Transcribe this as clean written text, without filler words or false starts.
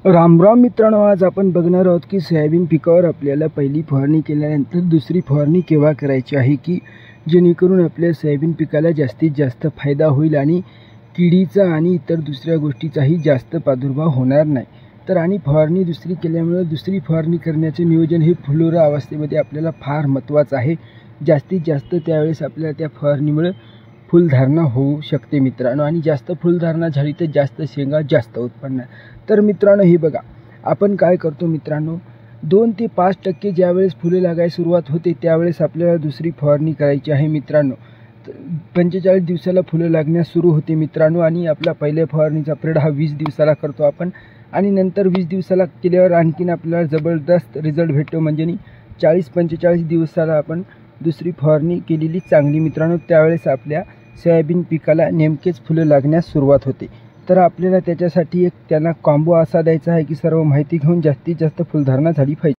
राम मित्रांनो, आज आपण बघणार आहोत की सोयाबीन पिकावर आपल्याला पहिली फवारणी केल्यानंतर दुसरी फवारणी केव्हा करायची आहे, की जेणेकरून आपल्या सोयाबीन पिकाला जास्तीत जास्त फायदा होईल आणि किडीचा आणि इतर दुसऱ्या गोष्टीचाही जास्त प्रादुर्भाव होणार नाही। तर आणि फवारणी दुसरी केल्यामुळे दुसरी फवारणी करण्याचे नियोजन हे फुलोरा अवस्थेमध्ये आपल्याला फार महत्त्वाचं आहे। जास्तीत जास्त त्यावेळेस आपल्याला त्या फवारणीमुळे फुलधारणा होऊ शकते मित्रांनो, आणि जास्त फुलधारणा झाली तर जास्त शेंगा जास्त उत्पन्न। तर मित्रांनो, हे बघा आपण काय करतो मित्रांनो, 2 ते 5% ज्यावेळेस फुले लागायला सुरुवात होते त्यावेळेस आपल्याला दुसरी फवारणी करायची आहे मित्रांनो। 45 दिवसाला फुले लागण्यास सुरू होते मित्रांनो, आणि आपला पहिल्या फवारणीचा पिरियड हा 20 दिवसाला करतो आपण, आणि नंतर 20 दिवसाला केल्यावर आणखीन आपल्याला जबरदस्त रिझल्ट भेटतो। म्हणजे 40-45 दिवसाला आपण दुसरी फवारणी केलेली चांगली मित्रांनो। त्यावेळेस आपल्या सोयाबीन पिकाला नेमकेच फुले लागण्यास सुरुवात होते। तर आपल्याला त्याच्यासाठी एक त्यांना कॉम्बो असा द्यायचा आहे की सर्व माहिती घेऊन जास्तीत जास्त फुलधारणा झाली पाहिजे।